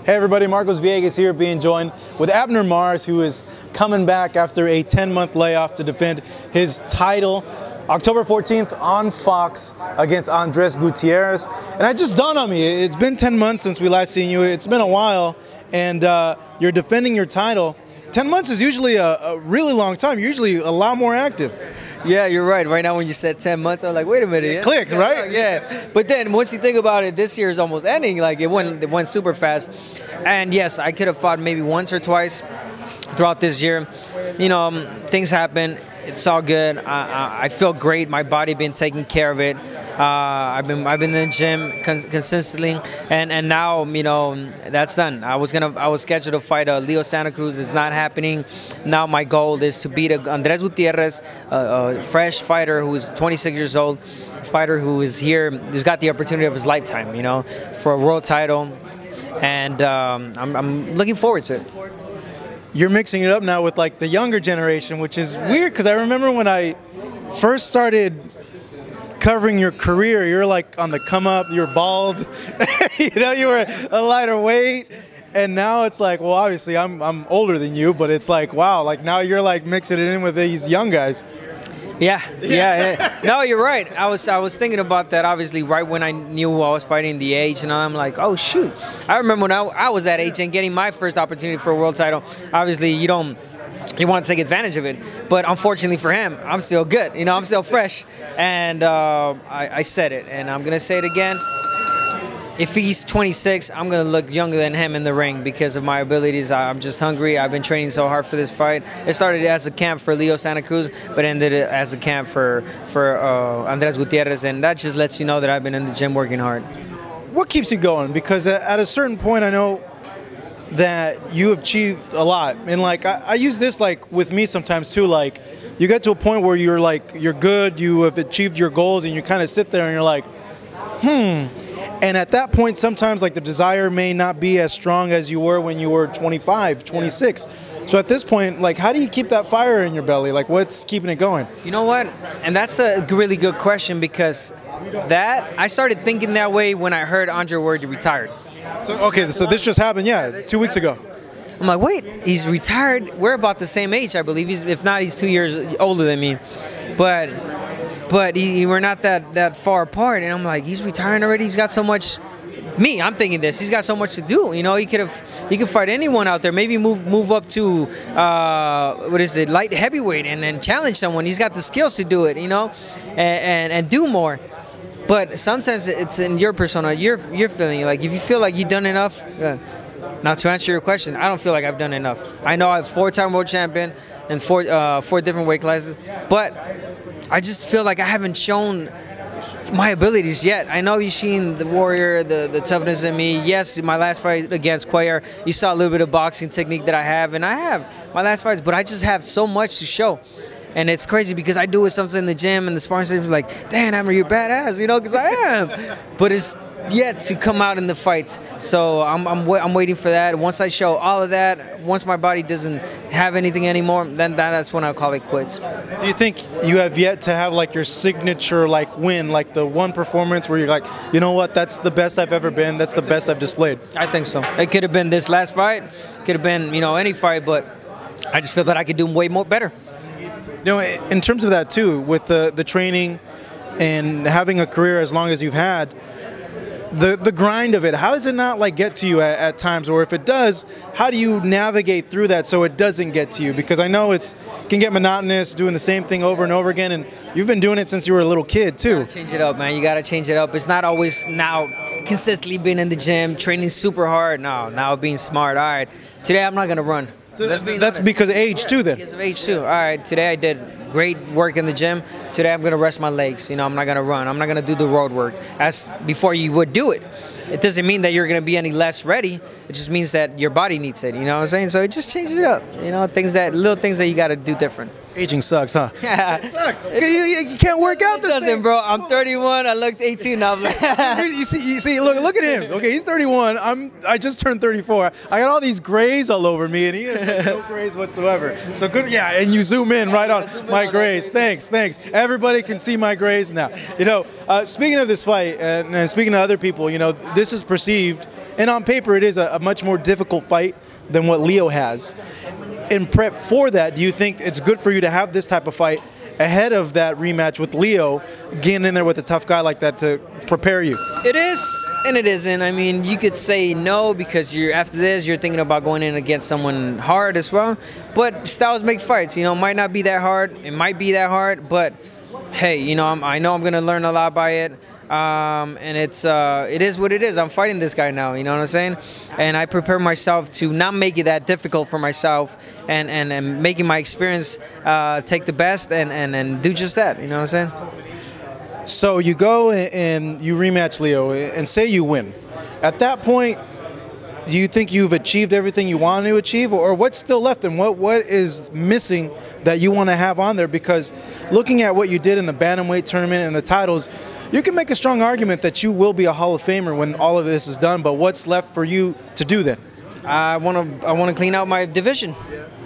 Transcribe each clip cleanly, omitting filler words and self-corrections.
Hey everybody, Marcos Villegas here, being joined with Abner Mars, who is coming back after a 10-month layoff to defend his title October 14th on Fox against Andres Gutierrez. And it just dawned on me, it's been 10 months since we last seen you. It's been a while, and you're defending your title. 10 months is usually a really long time. You're usually a lot more active. Yeah, you're right. Right now when you said 10 months, I'm like, wait a minute. It clicks, right? Yeah. But then once you think about it, this year is almost ending. Like it went super fast. And yes, I could have fought maybe once or twice throughout this year. You know, things happen. It's all good. I feel great. My body been taking care of it. I've been in the gym consistently, and now, you know, that's done. I was scheduled to fight Leo Santa Cruz. It's not happening. Now my goal is to beat Andres Gutierrez, a fresh fighter who's 26 years old, fighter who is here, who's got the opportunity of his lifetime, you know, for a world title, and I'm looking forward to it. You're mixing it up now with like the younger generation, which is weird because I remember when I first started covering your career, you're like on the come up, you're bald, you know, you were a lighter weight, and now it's like, well, obviously I'm older than you, but it's like, wow, like now you're like mixing it in with these young guys. Yeah. No, you're right. I was thinking about that, obviously, right when I knew I was fighting the age, and I'm like, oh, shoot. I remember when I was that age and getting my first opportunity for a world title. Obviously, you want to take advantage of it. But unfortunately for him, I'm still good. You know, I'm still fresh. And I said it, and I'm going to say it again. If he's 26, I'm going to look younger than him in the ring because of my abilities. I'm just hungry. I've been training so hard for this fight. It started as a camp for Leo Santa Cruz, but ended as a camp for Andres Gutierrez, and that just lets you know that I've been in the gym working hard. What keeps you going? Because at a certain point, I know that you have achieved a lot. And like, I use this like with me sometimes too. Like, you get to a point where you're like, you're good, you have achieved your goals, and you kind of sit there and you're like, And at that point, sometimes like the desire may not be as strong as you were when you were 25, 26. So at this point, like, how do you keep that fire in your belly? Like, what's keeping it going? You know what? And that's a really good question, because I started thinking that way when I heard Andre Ward retired. So, okay, so this just happened, 2 weeks ago. I'm like, wait, he's retired. We're about the same age, I believe. If not, he's 2 years older than me. But we're not that far apart, and I'm like, he's retiring already. He's got so much. I'm thinking this. He's got so much to do. You know, he could fight anyone out there. Maybe move up to light heavyweight and then challenge someone. He's got the skills to do it. You know, and do more. But sometimes it's in your persona. You're feeling like if you feel like you've done enough. Now to answer your question, I don't feel like I've done enough. I know I'm 4-time world champion in four different weight classes, but I just feel like I haven't shown my abilities yet. I know you've seen the warrior, the toughness in me. Yes, my last fight against Cuellar, you saw a little bit of boxing technique that I have, and I have my last fights, but I just have so much to show. And it's crazy because I do it sometimes in the gym, and the sparring is like, damn, Abner, you're badass, you know, because I am. But it's yet to come out in the fights. So I'm waiting for that. Once I show all of that, once my body doesn't have anything anymore, then that's when I'll call it quits. So you think you have yet to have like your signature like win, like the one performance where you're like, you know what, that's the best I've ever been, that's the best I've displayed? I think so. It could have been this last fight, could have been, you know, any fight, but I just feel that I could do way more better. You know, in terms of that too, with the training and having a career as long as you've had, the grind of it, how does it not like get to you at times? Or if it does, how do you navigate through that so it doesn't get to you? Because I know it can get monotonous doing the same thing over and over again, and you've been doing it since you were a little kid too. You gotta change it up, man. You gotta change it up. It's not always now consistently being in the gym, training super hard. No, now being smart. All right, today I'm not gonna run. So that's because of age too, then? Because of age too. All right, today I did great work in the gym. Today I'm going to rest my legs. You know, I'm not going to run. I'm not going to do the road work as before you would do it. It doesn't mean that you're going to be any less ready. It just means that your body needs it. You know what I'm saying? So it just changes it up. You know, little things that you got to do different. Aging sucks, huh? Yeah. It sucks. You can't work out the same. It doesn't, bro. I'm 31. I looked 18 now. you see, look at him. Okay, he's 31. I just turned 34. I got all these grays all over me, and he has like, no grays whatsoever. So good, yeah. And you zoom in right on my grays. Thanks. Everybody can see my grays now. You know, speaking of this fight and speaking to other people, you know, this is perceived And on paper, it is a much more difficult fight than what Leo has. In prep for that, do you think it's good for you to have this type of fight ahead of that rematch with Leo, getting in there with a tough guy like that to prepare you? It is and it isn't. I mean, you could say no because after this you're thinking about going in against someone hard as well. But styles make fights. You know, it might not be that hard. It might be that hard, but hey, you know, I know I'm gonna learn a lot by it. And it is what it is. I'm fighting this guy now, you know what I'm saying? And I prepare myself to not make it that difficult for myself and making my experience take the best and do just that, you know what I'm saying? So you go and you rematch Leo and say you win. At that point, do you think you've achieved everything you want to achieve, or what's still left, and what is missing that you want to have on there? Because looking at what you did in the bantamweight tournament and the titles, you can make a strong argument that you will be a Hall of Famer when all of this is done, but what's left for you to do then? I want to clean out my division.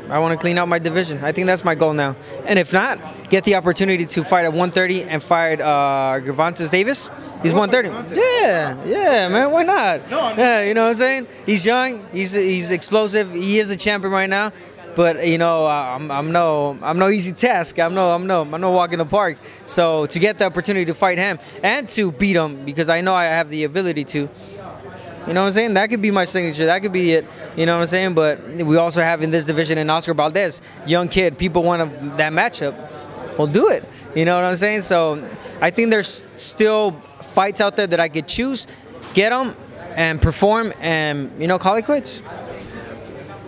I want to clean out my division. I think that's my goal now. And if not, get the opportunity to fight at 130 and fight Gervonta Davis. He's 130. Yeah, man. Why not? Yeah, you know what I'm saying? He's young. He's explosive. He is a champion right now. But you know, I'm no easy task. I'm no walk in the park. So to get the opportunity to fight him and to beat him, because I know I have the ability to. You know what I'm saying? That could be my signature. That could be it. You know what I'm saying? But we also have in this division an Oscar Valdez, young kid. People want that matchup. We'll do it. You know what I'm saying? So I think there's still fights out there that I could choose, get them, and perform, and you know, call it quits.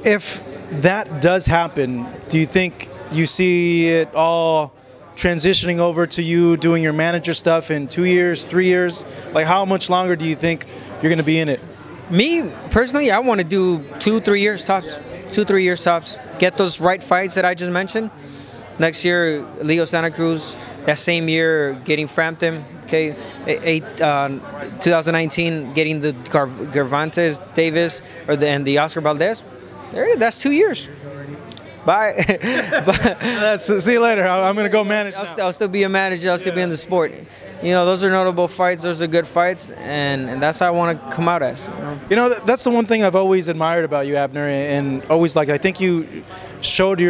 If that does happen, do you think you see it all transitioning over to you doing your manager stuff in 2 years, 3 years? Like, how much longer do you think you're going to be in it? Me, personally, I want to do 2-3 years tops. 2-3 years tops. Get those right fights that I just mentioned. Next year, Leo Santa Cruz. That same year, getting Frampton. Okay, 2019, getting the Gervonta Davis and the Oscar Valdez. That's 2 years. Bye. See you later. I'm going to go manage. I'll still be a manager. I'll still be in the sport. You know, those are notable fights. Those are good fights, and that's how I want to come out as. You know, that's the one thing I've always admired about you, Abner, and always liked. I think you showed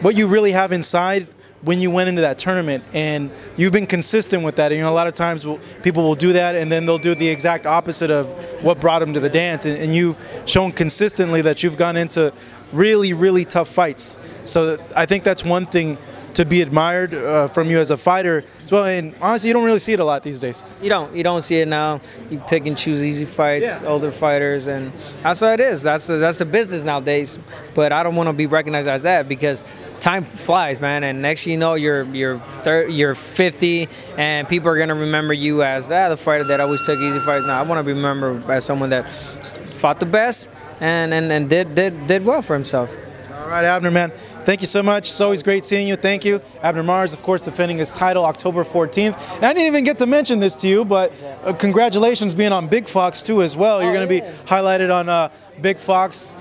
what you really have inside when you went into that tournament, and you've been consistent with that. And, you know, a lot of times people will do that, and then they'll do the exact opposite of what brought them to the dance. And you've shown consistently that you've gone into really, really tough fights. So I think that's one thing to be admired from you as a fighter as well. And honestly, you don't really see it a lot these days. You don't see it now. You pick and choose easy fights, older fighters, and that's how it is. That's the business nowadays. But I don't want to be recognized as that, because time flies, man. And next you know, you're 50, and people are gonna remember you as the fighter that always took easy fights. Now I want to be remembered as someone that fought the best and did well for himself. All right, Abner, man. Thank you so much. It's always great seeing you. Thank you. Abner Mars, of course, defending his title October 14th. And I didn't even get to mention this to you, but congratulations being on Big Fox, too, as well. You're going to be highlighted on Big Fox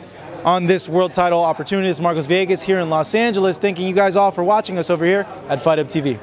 on this world title opportunity. It's Marcos Villegas here in Los Angeles. Thanking you guys all for watching us over here at Fight Up TV.